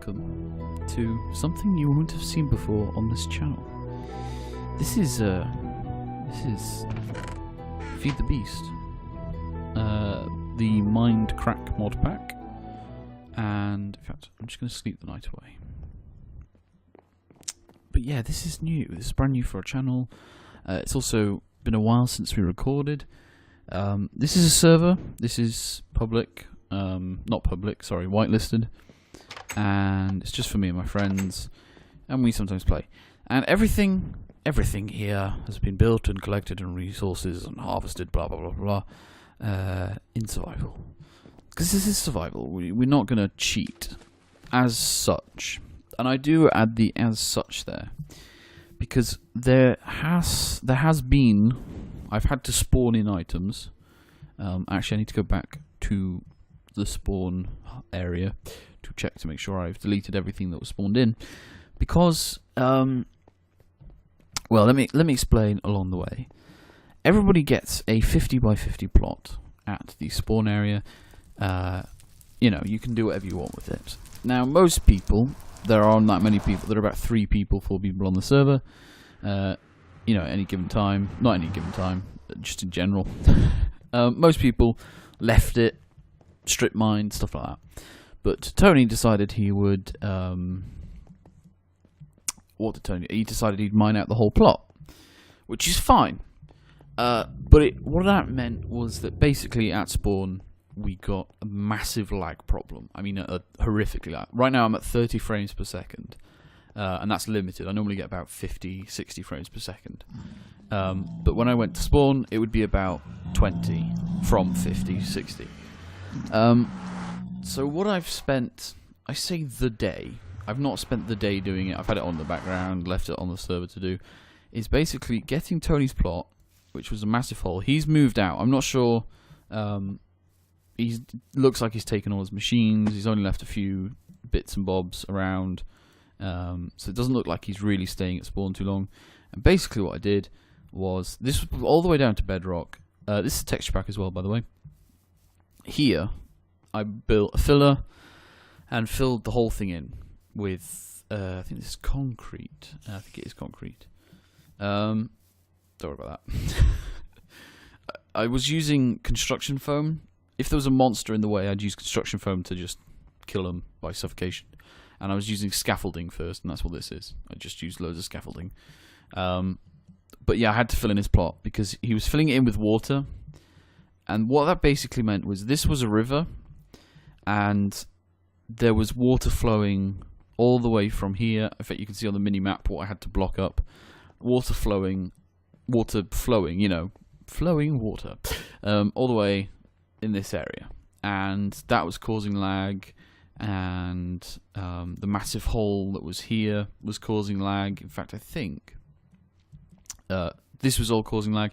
welcome to something you won't have seen before on this channel. This is Feed the Beast, the Mind Crack mod pack, and in fact, I'm just going to sleep the night away. But yeah, this is new. This is brand new for our channel. It's also been a while since we recorded. This is a server. This is public. Not public, sorry, whitelisted. And it's just for me and my friends. And we sometimes play. And everything here has been built and collected and resources and harvested, blah, blah, blah, blah, in survival. Because this is survival. We're not going to cheat as such. And I do add the as such there. Because there has been... I've had to spawn in items. Actually, I need to go back to the spawn area to check to make sure I've deleted everything that was spawned in. Because, well, let me explain along the way. Everybody gets a 50 by 50 plot at the spawn area. You know, you can do whatever you want with it. Now, most people, there aren't that many people. There are about 3 people, 4 people on the server. You know, any given time. Not any given time, just in general. Most people left it, strip mined, stuff like that. But Tony decided he would... what did Tony... He decided he'd mine out the whole plot, which is fine. But what that meant was that basically at spawn, we got a massive lag problem. I mean, a horrifically lag. Right now I'm at 30 frames per second. And that's limited. I normally get about 50, 60 frames per second. But when I went to spawn, it would be about 20 from 50, 60. So what I've spent, I say the day, I've not spent the day doing it, I've had it on the background, left it on the server to do, is basically getting Tony's plot, which was a massive hole. He's moved out. I'm not sure, he looks like he's taken all his machines, he's only left a few bits and bobs around. So it doesn't look like he's really staying at spawn too long. And basically what I did was, this was all the way down to bedrock. This is a texture pack as well, by the way. Here, I built a filler and filled the whole thing in with, I think this is concrete. I think it is concrete. Don't worry about that. I was using construction foam. If there was a monster in the way, I'd use construction foam to just kill them by suffocation. And I was using scaffolding first, and that's what this is. I just used loads of scaffolding. But yeah, I had to fill in his plot, because he was filling it in with water. And what that basically meant was, this was a river, and there was water flowing all the way from here. In fact, you can see on the mini-map what I had to block up. Water flowing, you know, flowing water. All the way in this area. And that was causing lag. And the massive hole that was here was causing lag. In fact, I think this was all causing lag.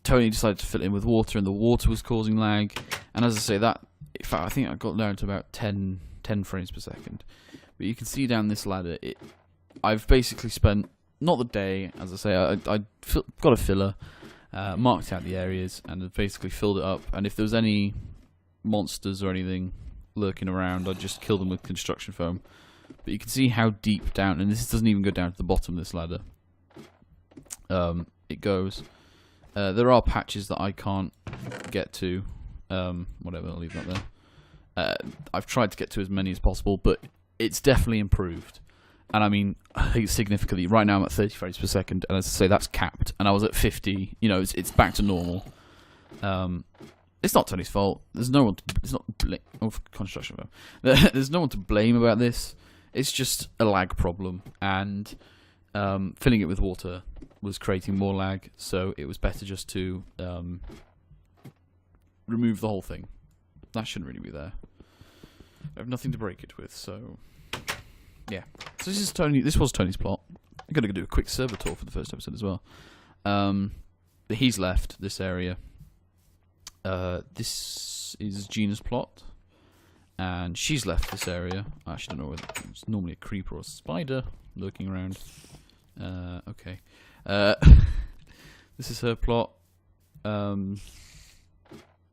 Tony decided to fill it in with water, and the water was causing lag. And as I say, that, in fact, I think I got down to about 10 frames per second. But you can see down this ladder, I've basically spent, not the day, as I say, I got a filler, marked out the areas, and have basically filled it up. And if there was any monsters or anything lurking around, I'd just kill them with construction foam. But you can see how deep down, and this doesn't even go down to the bottom of this ladder. It goes. There are patches that I can't get to. Whatever, I'll leave that there. I've tried to get to as many as possible, but it's definitely improved. And I mean, significantly. Right now I'm at 30 frames per second, and as I say, that's capped. And I was at 50. You know, it's back to normal. It's not Tony's fault. There's no one. It's not construction firm. There's no one to blame about this. It's just a lag problem, and filling it with water was creating more lag. So it was better just to remove the whole thing. That shouldn't really be there. I have nothing to break it with, so yeah. So this is Tony. This was Tony's plot. I'm gonna go do a quick server tour for the first episode as well. But he's left this area. This is Gina's plot, and she's left this area. I actually don't know whether it's normally a creeper or a spider lurking around. Okay. This is her plot.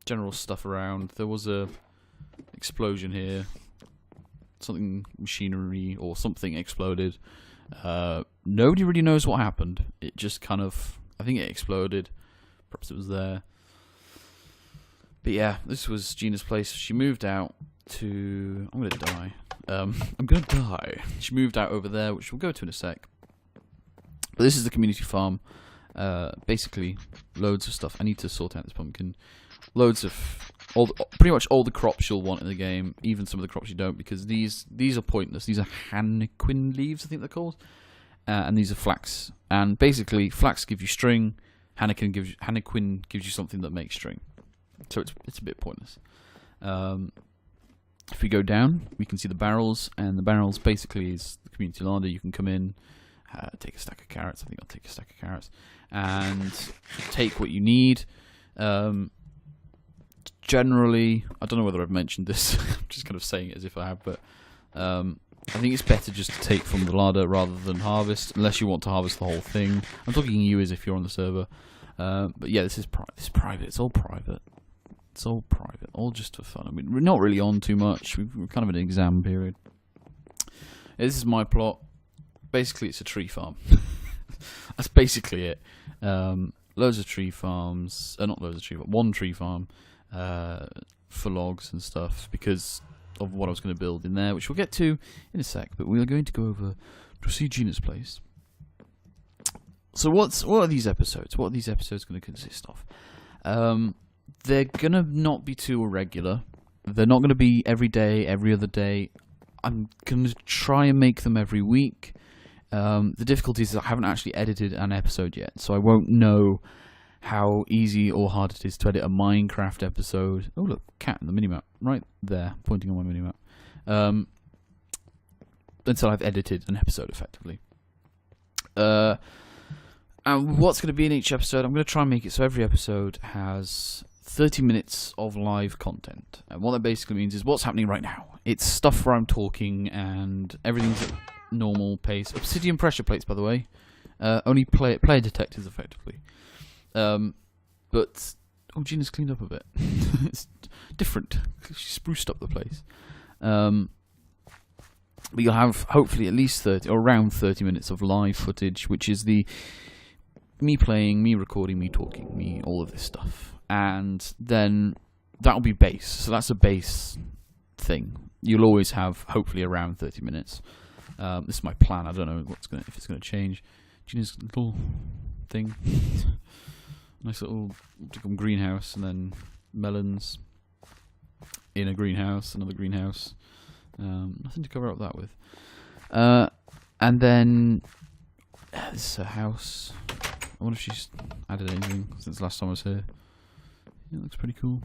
General stuff around. There was a explosion here. something machinery or something exploded. Nobody really knows what happened. It just kind of, I think it exploded. Perhaps it was there. But yeah, this was Gina's place. She moved out to... I'm going to die. I'm going to die. She moved out over there, which we'll go to in a sec. But this is the community farm. Basically, loads of stuff. I need to sort out this pumpkin. Loads of... pretty much all the crops you'll want in the game, even some of the crops you don't, because these are pointless. These are Hannequin leaves, I think they're called. And these are flax. And basically, flax gives you string. Hannequin gives you something that makes string. So it's a bit pointless. If we go down, we can see the barrels, and the barrels basically is the community larder. You can come in, take a stack of carrots. I think I'll take a stack of carrots, and take what you need. Generally, I don't know whether I've mentioned this. I'm just kind of saying it as if I have, but I think it's better just to take from the larder rather than harvest, unless you want to harvest the whole thing. I'm talking you as if you're on the server. But yeah, this is private. It's all private. It's all private, all just for fun. I mean, we're not really on too much. We're kind of in an exam period. This is my plot. Basically, it's a tree farm. That's basically it. Loads of tree farms. Not loads of tree, but one tree farm for logs and stuff because of what I was going to build in there, which we'll get to in a sec. But we are going to go over to see Gina's place. So what are these episodes? What are these episodes going to consist of? They're going to not be too irregular. They're not going to be every day, every other day. I'm going to try and make them every week. The difficulty is I haven't actually edited an episode yet, so I won't know how easy or hard it is to edit a Minecraft episode. Oh look, cat in the minimap, right there, pointing on my minimap. Until I've edited an episode effectively. And what's going to be in each episode, I'm going to try and make it so every episode has 30 minutes of live content. And what that basically means is what's happening right now. It's stuff where I'm talking and everything's at normal pace. Obsidian pressure plates, by the way. Only player detectors, effectively. But, oh, Gina's cleaned up a bit. It's different. She spruced up the place. But you'll have, hopefully, at least 30, or around 30 minutes of live footage, which is me playing, me recording, me talking, me all of this stuff. And then that'll be base. So that's a base thing. You'll always have, hopefully, around 30 minutes. This is my plan. I don't know if it's going to change. Gina's little thing. Nice little greenhouse, and then melons in a greenhouse, another greenhouse. Nothing to cover up that with. And then this is her house. I wonder if she's added anything since last time I was here. Yeah, it looks pretty cool.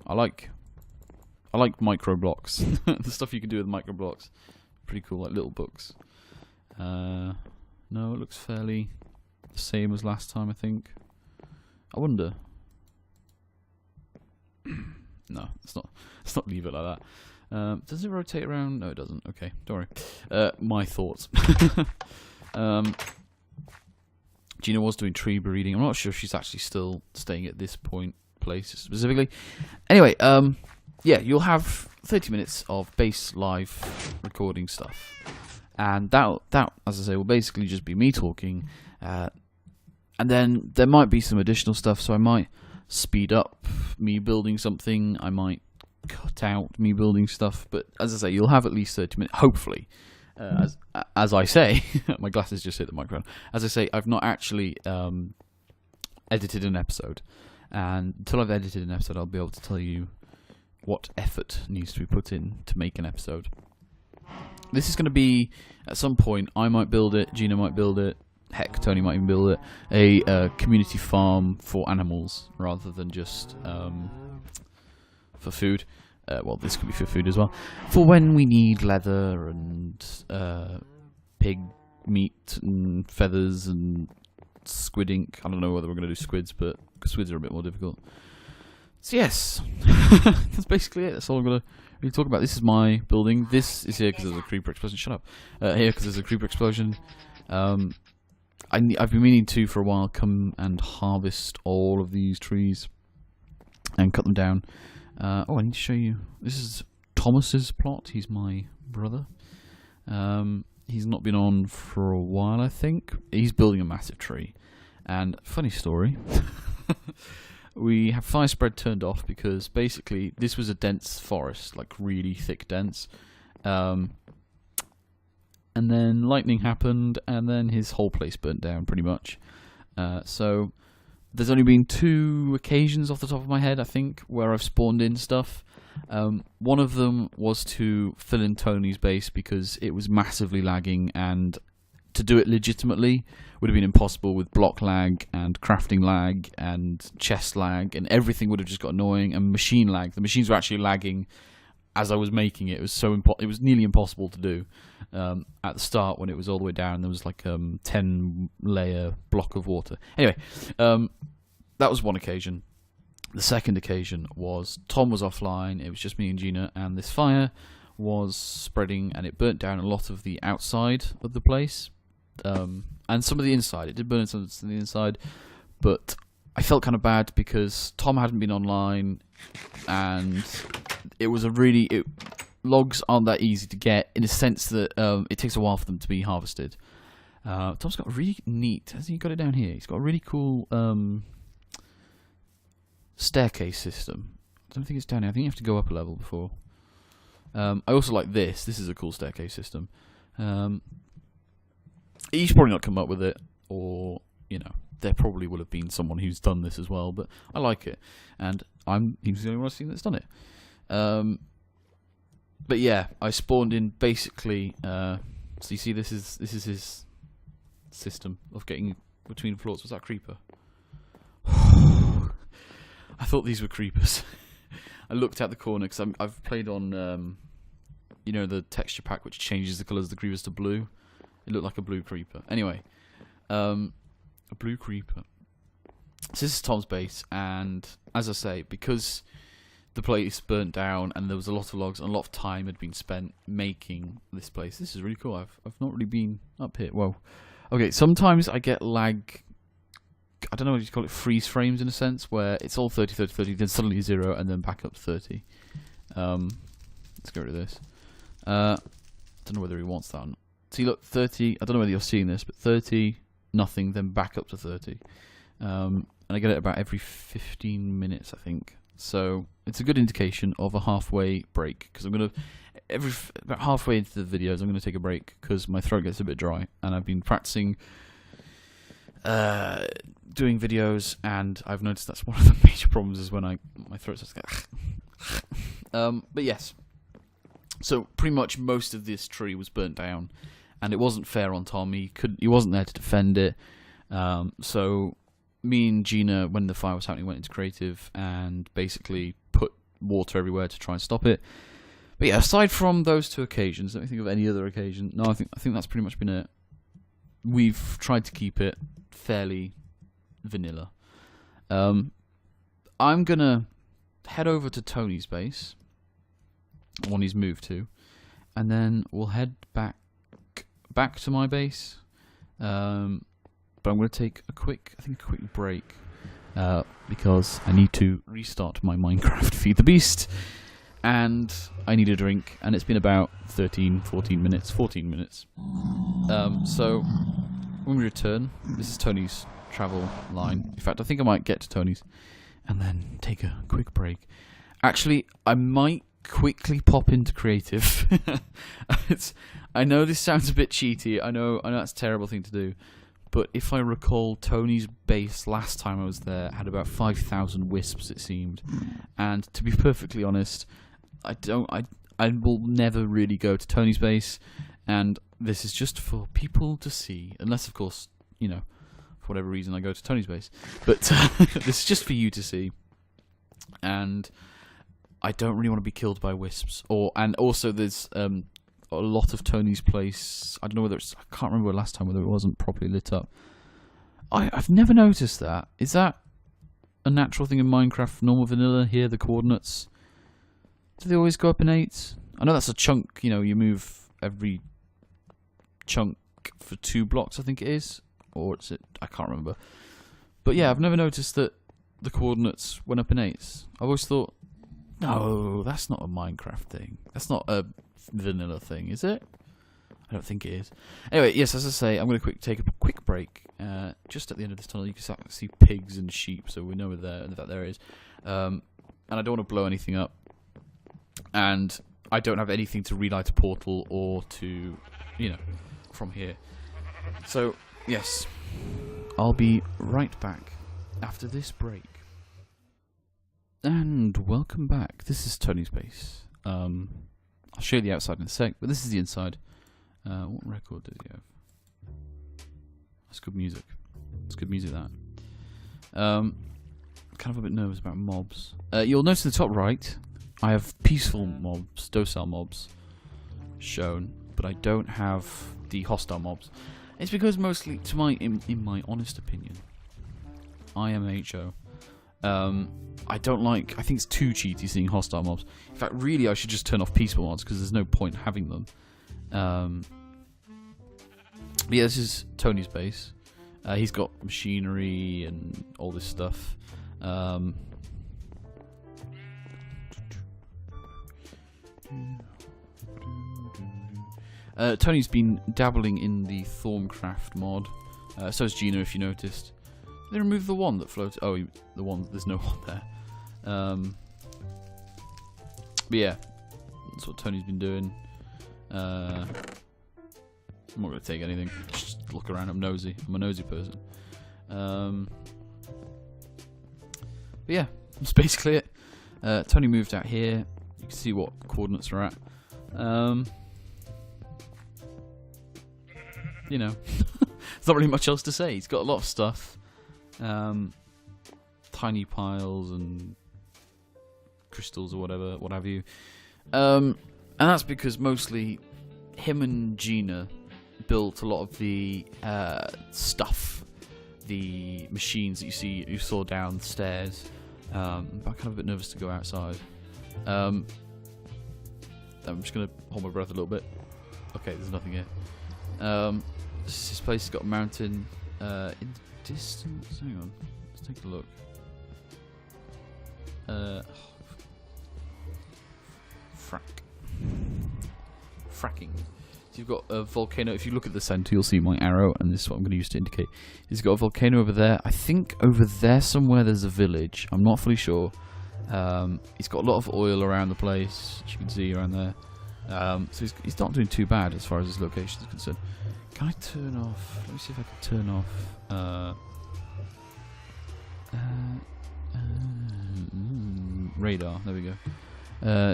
I like micro blocks. The stuff you can do with micro blocks. Pretty cool, like little books. No, it looks fairly the same as last time, I think. I wonder. No, it's not. Let's not leave it like that. Does it rotate around? No, it doesn't. Okay, don't worry. My thoughts. Gina was doing tree breeding. I'm not sure if she's actually still staying at this place specifically. Anyway, yeah, you'll have 30 minutes of base live recording stuff, and that, as I say, will basically just be me talking, and then there might be some additional stuff. So I might speed up me building something. I might cut out me building stuff. But as I say, you'll have at least 30 minutes, hopefully. As I say, my glasses just hit the microphone. As I say, I've not actually edited an episode, and until I've edited an episode, I'll be able to tell you what effort needs to be put in to make an episode. This is going to be, at some point, I might build it, Gina might build it, heck, Tony might even build it, a community farm for animals rather than just for food. Well, this could be for food as well. For when we need leather and pig meat and feathers and squid ink. I don't know whether we're going to do squids, but squids are a bit more difficult. So yes, that's basically it. That's all I'm going to really talk about. This is my building. This is here because there's a creeper explosion. Shut up. Here because there's a creeper explosion. I've been meaning to for a while come and harvest all of these trees and cut them down. Oh, I need to show you. This is Thomas's plot. He's my brother. He's not been on for a while, I think. He's building a massive tree. And, funny story, we have fire spread turned off because basically this was a dense forest, like really thick dense. And then lightning happened, and then his whole place burnt down, pretty much. So there's only been 2 occasions off the top of my head, I think, where I've spawned in stuff. One of them was to fill in Tony's base because it was massively lagging, and to do it legitimately would have been impossible with block lag and crafting lag and chest lag, and everything would have just got annoying, and machine lag. The machines were actually lagging as I was making it. It was it was nearly impossible to do at the start when it was all the way down. There was like 10-layer block of water. Anyway, that was one occasion. The second occasion was Tom was offline. It was just me and Gina, and this fire was spreading, and it burnt down a lot of the outside of the place, and some of the inside. It did burn some of the inside, but I felt kind of bad because Tom hadn't been online, and it was logs aren't that easy to get, in a sense that it takes a while for them to be harvested. Tom's got a really neat, hasn't he got it down here? He's got a really cool staircase system. I don't think it's down here. I think you have to go up a level before. I also like this. This is a cool staircase system. He's probably not come up with it, or, you know, there probably will have been someone who's done this as well, but I like it, and he's the only one I've seen that's done it. But yeah, I spawned in basically. So you see, this is his system of getting between floors. Was that creeper? I thought these were creepers. I looked out the corner because I've played on, you know, the texture pack which changes the colours of the creepers to blue. It looked like a blue creeper. Anyway, a blue creeper. So this is Tom's base, and as I say, because the place burnt down and there was a lot of logs and a lot of time had been spent making this place. This is really cool. I've not really been up here. Well, okay, sometimes I get lag. I don't know what you call it, freeze frames in a sense, where it's all 30, 30, 30, then suddenly 0, and then back up to 30. Let's get rid of this. I don't know whether he wants that or not. See, look, 30, I don't know whether you're seeing this, but 30, nothing, then back up to 30. And I get it about every 15 minutes, I think. So it's a good indication of a halfway break, because I'm going to, about halfway into the videos, I'm going to take a break, because my throat gets a bit dry, and I've been practicing doing videos, and I've noticed that's one of the major problems is when my throat starts to get but yes, so pretty much most of this tree was burnt down, and it wasn't fair on Tom. He wasn't there to defend it. So me and Gina, when the fire was happening, went into creative and basically put water everywhere to try and stop it. But yeah, aside from those 2 occasions, let me think of any other occasion. No, I think that's pretty much been it. We've tried to keep it fairly vanilla. I'm gonna head over to Tony's base, the one he's moved to, and then we'll head back to my base. But I'm gonna take a quick break because I need to restart my Minecraft Feed the Beast, and I need a drink, and it's been about 14 minutes. So when we return, this is Tony's travel line. In fact, I think I might get to Tony's and then take a quick break. Actually, I might quickly pop into creative. I know this sounds a bit cheaty. I know that's a terrible thing to do. But if I recall, Tony's base last time I was there had about 5,000 wisps, it seemed. And to be perfectly honest, I will never really go to Tony's base, and this is just for people to see, unless of course, you know, for whatever reason I go to Tony's base. But this is just for you to see, and I don't really want to be killed by wisps. And also there's a lot of Tony's place. I don't know whether I can't remember last time whether it wasn't properly lit up. I've never noticed that. Is that a natural thing in Minecraft, normal vanilla? Here, the coordinates, do they always go up in 8? I know that's a chunk. You know, you move every chunk for 2 blocks, I think it is, or is it? I can't remember. But yeah, I've never noticed that the coordinates went up in 8s. I always thought, no, that's not a Minecraft thing. That's not a vanilla thing, is it? I don't think it is. Anyway, yes, as I say, I'm going to take a quick break. Just at the end of this tunnel, you can see pigs and sheep, so we know that there is. And I don't want to blow anything up. And I don't have anything to relight a portal or to, from here. So, yes, I'll be right back after this break. And welcome back. This is Tony's base. I'll show you the outside in a sec, but this is the inside. What record does he have? That's good music. It's good music, that. Kind of a bit nervous about mobs. You'll notice in the top right, I have peaceful mobs, docile mobs shown, but I don't have the hostile mobs. It's because mostly, in my honest opinion, I am an HO. I don't like. I think it's too cheaty seeing hostile mobs. In fact, really, I should just turn off peaceful mods because there's no point having them. But yeah, this is Tony's base. He's got machinery and all this stuff. Tony's been dabbling in the Thorncraft mod. So has Gina, if you noticed. They removed the one that floated. Oh, the one. There's no one there. But yeah, that's what Tony's been doing. I'm not going to take anything. Just look around. I'm nosy. I'm a nosy person. But yeah, that's basically it. Tony moved out here. You can see what coordinates are at. There's not really much else to say. He's got a lot of stuff. Tiny piles and crystals or whatever, what have you. And that's because mostly him and Gina built a lot of the stuff, the machines that you saw downstairs. I'm kind of a bit nervous to go outside. I'm just gonna hold my breath a little bit. Okay, there's nothing here. This place has got a mountain in the distance. Hang on, let's take a look. Fracking. So you've got a volcano. If you look at the center, you'll see my arrow, and this is what I'm going to use to indicate. He's got a volcano over there. I think over there somewhere there's a village. I'm not fully sure. He's got a lot of oil around the place, as you can see around there. So he's not doing too bad as far as his location is concerned. Can I turn off? Let me see if I can turn off. Radar. There we go.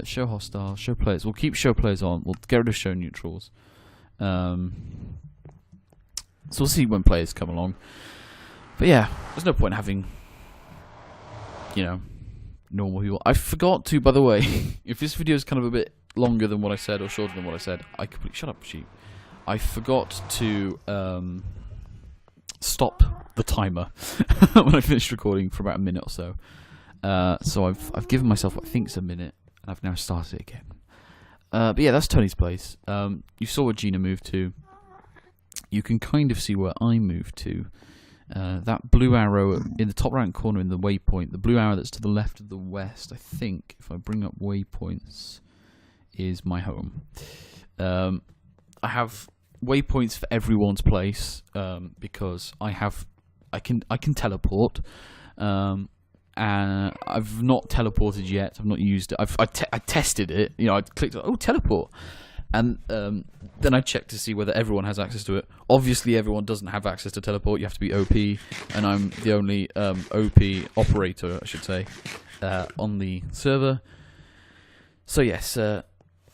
Show hostile. Show players. We'll keep show players on. We'll get rid of show neutrals. So we'll see when players come along. But yeah, there's no point having, normal people. I forgot to, by the way, if this video is kind of a bit longer than what I said or shorter than what I said, shut up, sheep. I forgot to stop the timer when I finished recording for about a minute or so. So I've given myself what I think is a minute, and I've now started it again. But yeah, that's Tony's place. You saw where Gina moved to. You can kind of see where I moved to. That blue arrow in the top right corner in the waypoint, the blue arrow that's to the left of the west, I think, if I bring up waypoints, is my home. I have waypoints for everyone's place because I can teleport. And I've not teleported yet. I've not used it. I tested it. I clicked on teleport, and then I checked to see whether everyone has access to it. Obviously, everyone doesn't have access to teleport. You have to be OP, and I'm the only OP operator, I should say, on the server. So yes,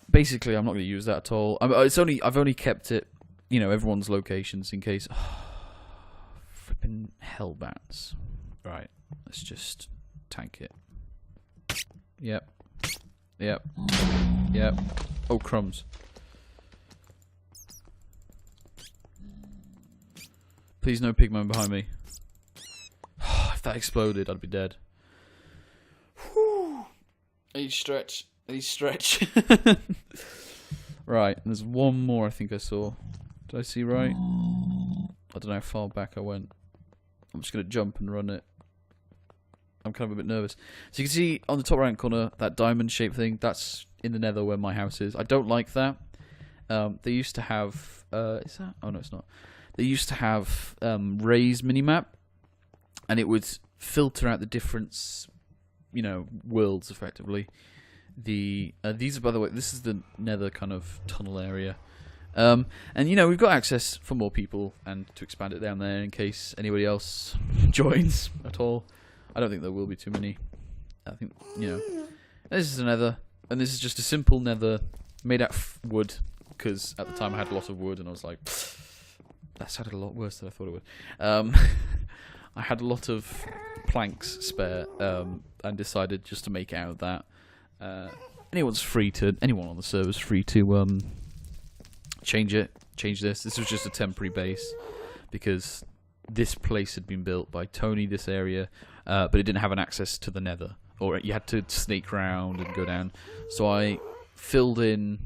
basically, I'm not going to use that at all. I've only kept it, everyone's locations in case. Flipping hellbats. Right. Let's just tank it. Yep. Oh, crumbs. Please no pigman behind me. If that exploded, I'd be dead. Whew. Each stretch. Right, there's one more I think I saw. Did I see right? I don't know how far back I went. I'm just going to jump and run it. I'm kind of a bit nervous. So you can see on the top right corner, that diamond shaped thing, that's in the Nether where my house is. I don't like that. They used to have is that? Oh no, it's not. They used to have Ray's minimap, and it would filter out the different, worlds effectively. These are, by the way, this is the Nether kind of tunnel area. And we've got access for more people and to expand it down there in case anybody else joins at all. I don't think there will be too many. I think, this is a Nether, and this is just a simple Nether made out of wood, because at the time I had a lot of wood and I was like, that sounded a lot worse than I thought it would. I had a lot of planks spare, and decided just to make it out of that. Anyone on the server is free to change this. This was just a temporary base because this place had been built by Tony, this area, but it didn't have an access to the Nether, or you had to sneak around and go down. So I filled in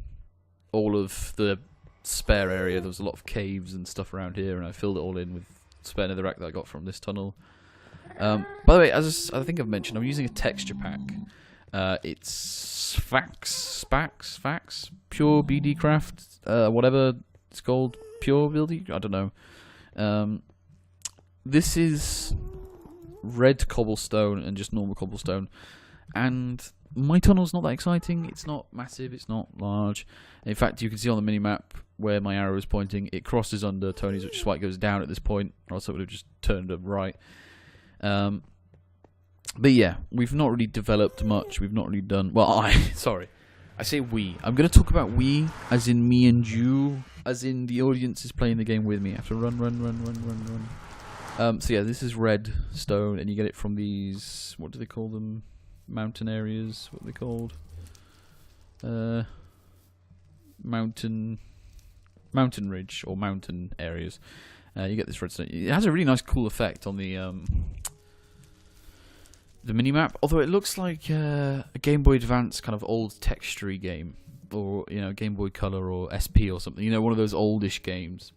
all of the spare area. There was a lot of caves and stuff around here, and I filled it all in with spare netherrack that I got from this tunnel. By the way, as I think I've mentioned, I'm using a texture pack. It's Fax, Pure BD Craft, whatever it's called, Pure BD, I don't know. This is red cobblestone and just normal cobblestone, and my tunnel's not that exciting. It's not massive, it's not large. In fact, you can see on the minimap where my arrow is pointing, it crosses under Tony's, which is why it goes down at this point, or else it would have just turned up right. But yeah, we've not really developed much. We've not really done... Well, sorry. I say we. I'm going to talk about we, as in me and you, as in the audience is playing the game with me. I have to run. So yeah, this is red stone, and you get it from these... What do they call them? Mountain areas? What are they called? Mountain ridge, or mountain areas. You get this redstone. It has a really nice, cool effect on the minimap, although it looks like a Game Boy Advance kind of old texture-y game, or Game Boy Color or SP or something. One of those oldish games.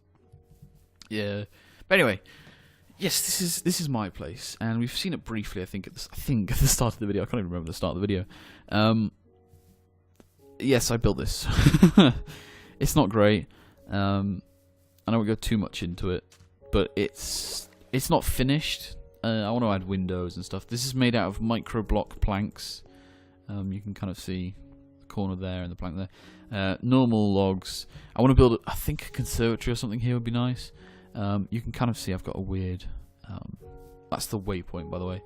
Yeah. But anyway, yes, this is my place, and we've seen it briefly. I think at the start of the video. I can't even remember the start of the video. Yes, I built this. It's not great. I don't go too much into it, but it's not finished. I want to add windows and stuff. This is made out of micro block planks. You can kind of see the corner there and the plank there. Normal logs. I want to build, I think, a conservatory or something here would be nice. You can kind of see I've got a weird... that's the waypoint, by the way.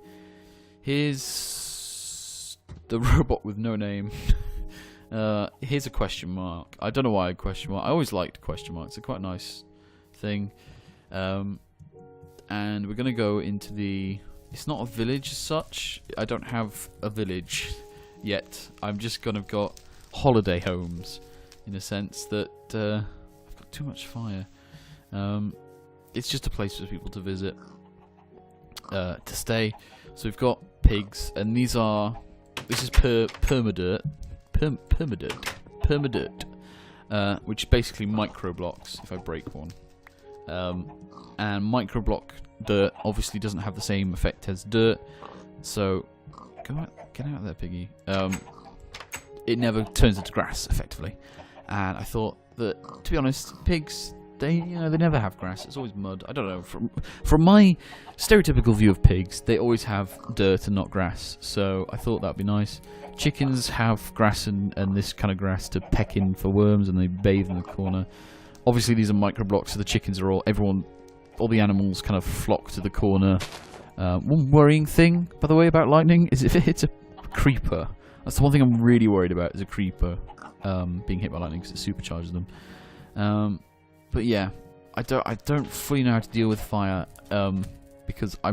Here's the robot with no name. Here's a question mark. I don't know why a question mark. I always liked question marks. They're quite a nice thing. And we're going to go into the... It's not a village as such. I don't have a village yet. I'm just kind of got holiday homes, in a sense that I've got too much fire. It's just a place for people to visit, to stay. So we've got pigs, and this is permadirt, which is basically micro blocks. If I break one. And micro block dirt obviously doesn't have the same effect as dirt, so get out of there, piggy. It never turns into grass effectively, and I thought that, to be honest, pigs, they never have grass. It's always mud. I don't know, from my stereotypical view of pigs, they always have dirt and not grass, so I thought that'd be nice. Chickens have grass and this kind of grass to peck in for worms, and they bathe in the corner. Obviously, these are micro blocks, so the chickens are all the animals kind of flock to the corner. One worrying thing, by the way, about lightning is if it hits a creeper. That's the one thing I'm really worried about, is a creeper being hit by lightning, because it supercharges them. But yeah, I don't fully know how to deal with fire, because I'll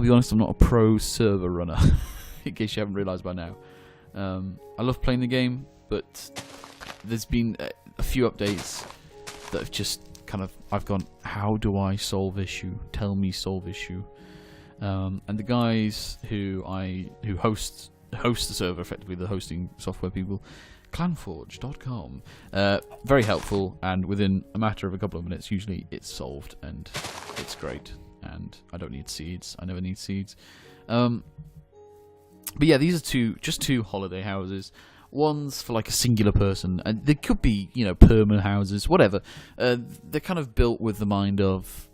be honest, I'm not a pro server runner, in case you haven't realised by now. I love playing the game, but there's been a few updates that have just kind of, I've gone, how do I solve issue? Tell me solve issue. And the guys who host the server, effectively the hosting software people, clanforge.com, very helpful, and within a matter of a couple of minutes, usually it's solved, and it's great. And I don't need seeds. I never need seeds. But yeah, these are just two holiday houses. One's for like a singular person, and they could be, you know, permanent houses, whatever. They're kind of built with the mind of.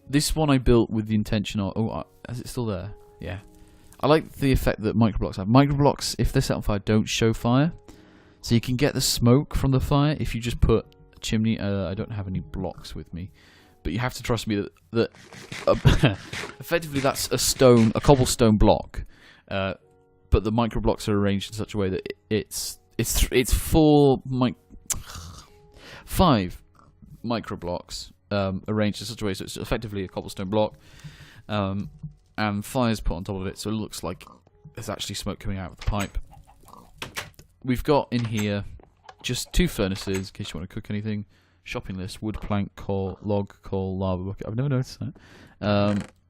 This one I built with the intention of. Oh, is it still there? Yeah. I like the effect that microblocks have. Microblocks, if they're set on fire, don't show fire, so you can get the smoke from the fire if you just put a chimney. I don't have any blocks with me, but you have to trust me that effectively that's a cobblestone block. But the microblocks are arranged in such a way that it's 5 microblocks arranged in such a way so it's effectively a cobblestone block, and fire's put on top of it, so it looks like there's actually smoke coming out of the pipe. We've got in here just 2 furnaces in case you want to cook anything. Shopping list: wood, plank, coal, log, coal, lava bucket. I've never noticed that.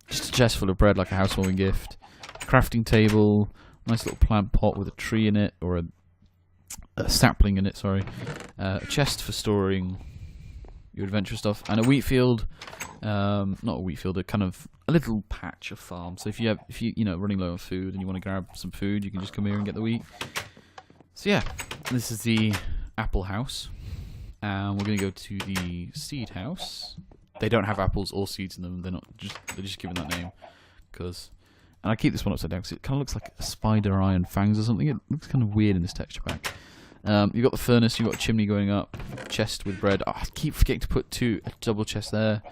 Just a chest full of bread, like a housewarming gift. Crafting table. Nice little plant pot with a tree in it, or a sapling in it, sorry. A chest for storing your adventure stuff, and a wheat field. Not a wheat field, a little patch of farm. So if you running low on food and you want to grab some food, you can just come here and get the wheat. So yeah, this is the apple house, and we're going to go to the seed house. They don't have apples or seeds in them. They're just given that name because. And I keep this one upside down because it kind of looks like a spider eye and fangs or something. It looks kind of weird in this texture pack. You've got the furnace, you've got a chimney going up, chest with bread. Oh, I keep forgetting to put a double chest there.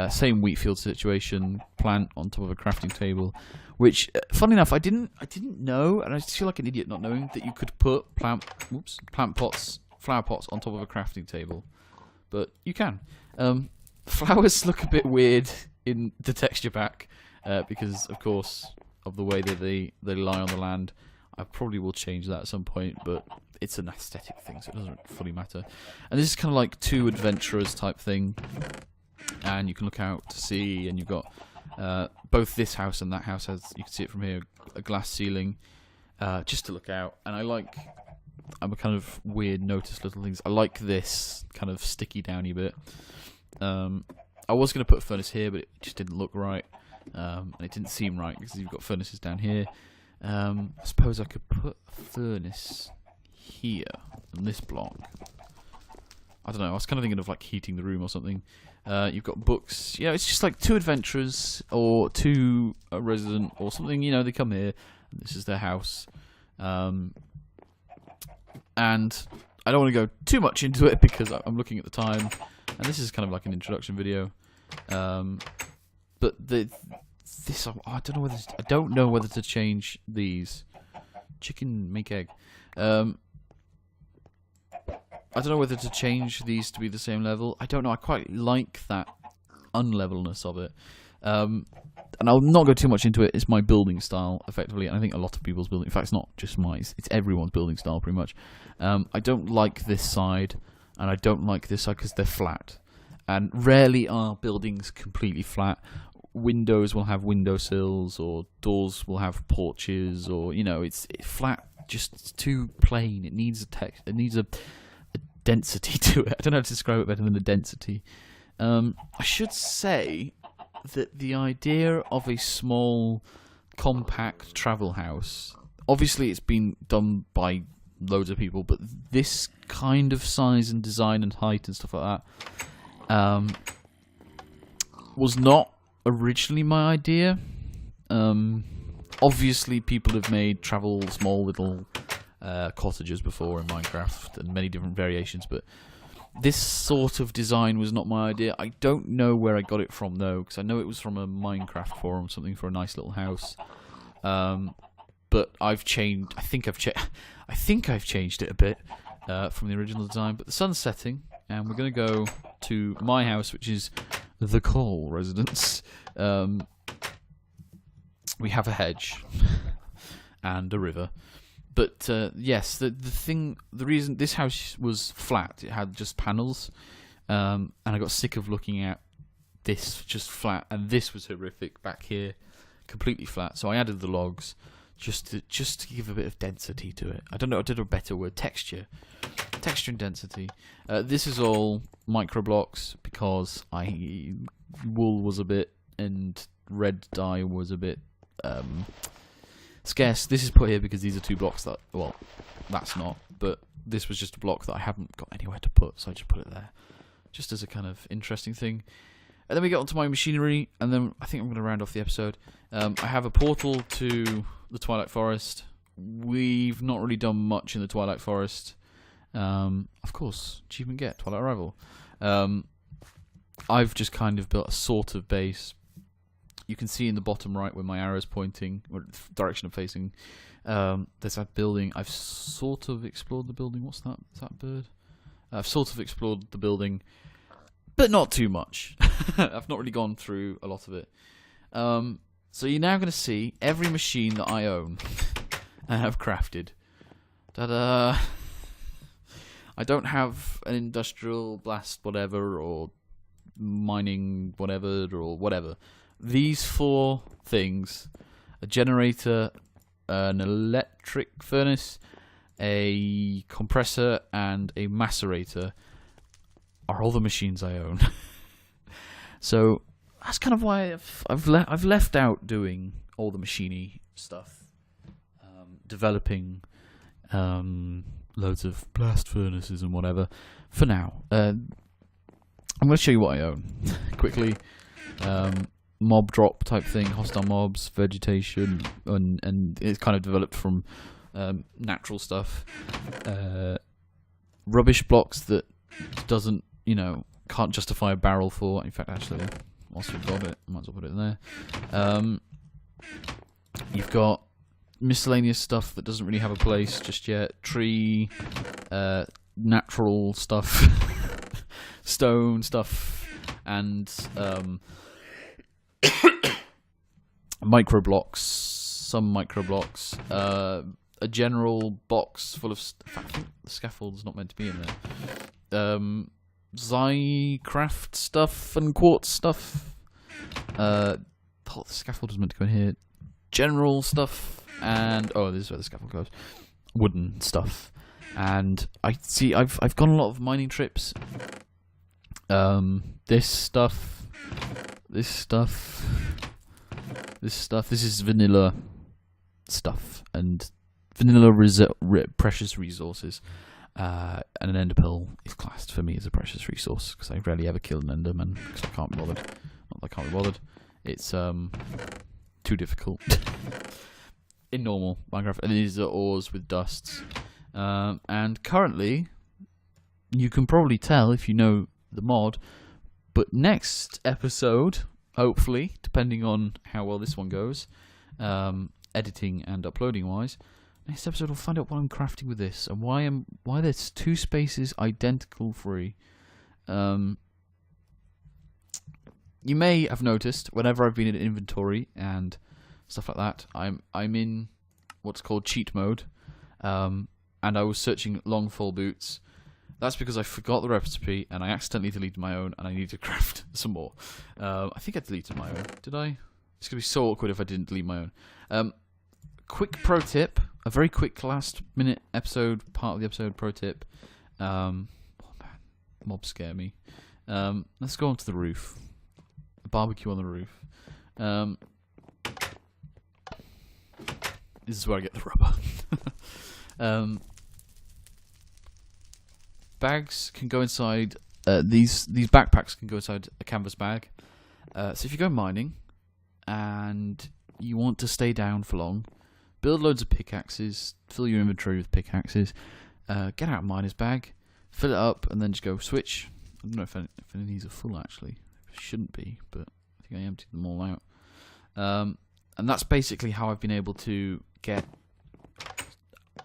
Same wheat field situation, plant on top of a crafting table. Which, funny enough, I didn't know, and I feel like an idiot not knowing that you could put plant pots, flower pots on top of a crafting table. But you can. Flowers look a bit weird in the texture pack. Because, of course, of the way that they lie on the land. I probably will change that at some point, but it's an aesthetic thing, so it doesn't fully matter. And this is kind of like 2 adventurers type thing, and you can look out to sea, and you've got both this house and that house has, you can see it from here, a glass ceiling, just to look out. And I'm a kind of weird notice little things. I like this kind of sticky downy bit. I was going to put a furnace here, but it just didn't look right. And it didn't seem right because you've got furnaces down here. I suppose I could put a furnace here in this block. I don't know. I was kind of thinking of like heating the room or something. You've got books. Yeah, it's just like 2 adventurers or 2 a resident or something. You know, they come here. And this is their house. And I don't want to go too much into it because I'm looking at the time. And this is kind of like an introduction video. But I don't know whether to change these. Chicken make egg. I don't know whether to change these to be the same level. I don't know. I quite like that unlevelness of it. And I'll not go too much into it. It's my building style, effectively. And I think a lot of people's building. In fact, it's not just mine. It's everyone's building style, pretty much. I don't like this side, and I don't like this side because they're flat. And rarely are buildings completely flat. Windows will have windowsills, or doors will have porches, or it's flat. Just it's too plain. It needs a text. It needs a density to it. I don't know how to describe it better than a density. I should say that the idea of a small, compact travel house. Obviously, it's been done by loads of people, but this kind of size and design and height and stuff like that was not originally my idea. Obviously, people have made small little cottages before in Minecraft and many different variations, but this sort of design was not my idea. I don't know where I got it from though, because I know it was from a Minecraft forum, something for a nice little house. But I've changed. I think I've changed it a bit from the original design. But the sun's setting, and we're going to go to my house, which is the Cole residence. We have a hedge and a river. But yes, the reason this house was flat, it had just panels, and I got sick of looking at this just flat, and this was horrific back here, completely flat. So I added the logs just to give a bit of density to it. I don't know, I did a better word, texture and density. This is all micro blocks because wool was a bit and red dye was a bit scarce. This is put here because these are 2 blocks that, well, that's not. But this was just a block that I haven't got anywhere to put, so I just put it there. Just as a kind of interesting thing. And then we get onto my machinery, and then I think I'm going to round off the episode. I have a portal to the Twilight Forest. We've not really done much in the Twilight Forest. Of course, achievement get, Twilight Arrival. I've just kind of built a sort of base. You can see in the bottom right where my arrow is pointing, or the direction I'm facing. There's that building. I've sort of explored the building. What's that? Is that a bird? I've sort of explored the building, but not too much. I've not really gone through a lot of it. So you're now going to see every machine that I own and have crafted. Ta-da! I don't have an industrial blast whatever, or mining whatever, or whatever. These 4 things: a generator, an electric furnace, a compressor, and a macerator are all the machines I own. So that's kind of why I've left out doing all the machiney stuff, developing loads of blast furnaces and whatever for now. I'm going to show you what I own quickly. Mob drop type thing, hostile mobs, vegetation, and it's kind of developed from natural stuff. Rubbish blocks that doesn't, can't justify a barrel for. In fact, actually, whilst we've got it, I might as well put it in there. You've got miscellaneous stuff that doesn't really have a place just yet. Tree, natural stuff, stone stuff, and micro blocks, some micro blocks, a general box full of I think the scaffold's not meant to be in there. Zycraft stuff and quartz stuff. The scaffold is meant to go in here. General stuff, and this is where the scaffold goes. Wooden stuff, and I see I've gone a lot of mining trips. This stuff. This is vanilla stuff, and vanilla precious resources. And an ender pearl is classed for me as a precious resource because I rarely ever kill an enderman because I can't be bothered. Not that I can't be bothered. It's too difficult in normal Minecraft. And these are ores with dusts. And currently, you can probably tell if you know the mod. But next episode, hopefully, depending on how well this one goes, editing and uploading wise, next episode we'll find out what I'm crafting with this and why there's 2 spaces identical free. You may have noticed whenever I've been in inventory and stuff like that, I'm in what's called cheat mode, and I was searching long fall boots. That's because I forgot the recipe and I accidentally deleted my own and I need to craft some more. I think I deleted my own. Did I? It's going to be so awkward if I didn't delete my own. Quick pro tip. A very quick last minute episode, part of the episode pro tip. Oh man, mobs scare me. Let's go onto the roof. A barbecue on the roof. This is where I get the rubber. Bags can go inside. These backpacks can go inside a canvas bag. So if you go mining and you want to stay down for long, build loads of pickaxes, fill your inventory with pickaxes, get out a miner's bag, fill it up, and then just go switch. I don't know if any of these are full actually. It shouldn't be, but I think I emptied them all out. And that's basically how I've been able to get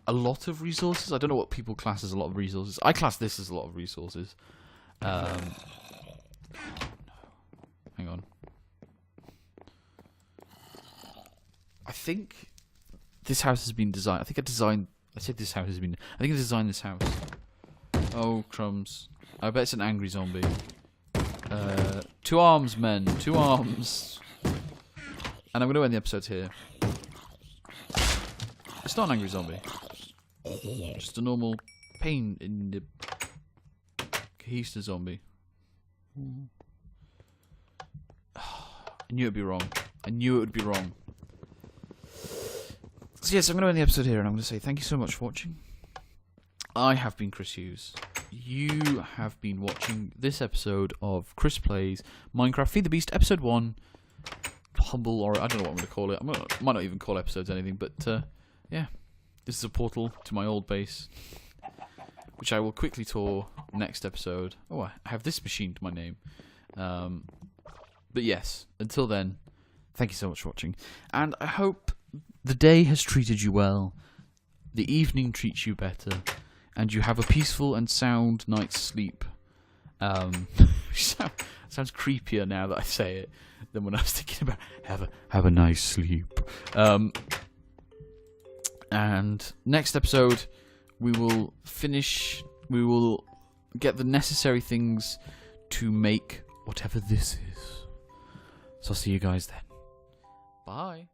a lot of resources. I don't know what people class as a lot of resources. I class this as a lot of resources. Oh no. Hang on. I think this house has been designed. I think I said this house has been. I think I designed this house. Oh crumbs! I bet it's an angry zombie. 2 arms, men. 2 arms. And I'm going to end the episode here. It's not an angry zombie. Just a normal pain in the Kahista zombie. I knew it'd be wrong. I knew it would be wrong. So yes, I'm going to end the episode here, and I'm going to say thank you so much for watching. I have been Chris Hughes. You have been watching this episode of Chris Plays Minecraft Feed the Beast, episode 1. Humble, or I don't know what I'm going to call it. I might not even call episodes anything, but yeah. This is a portal to my old base, which I will quickly tour next episode. Oh, I have this machine to my name. But yes, until then, thank you so much for watching. And I hope the day has treated you well, the evening treats you better, and you have a peaceful and sound night's sleep. Sounds creepier now that I say it than when I was thinking about have a nice sleep. And next episode, we will get the necessary things to make whatever this is. So I'll see you guys then. Bye.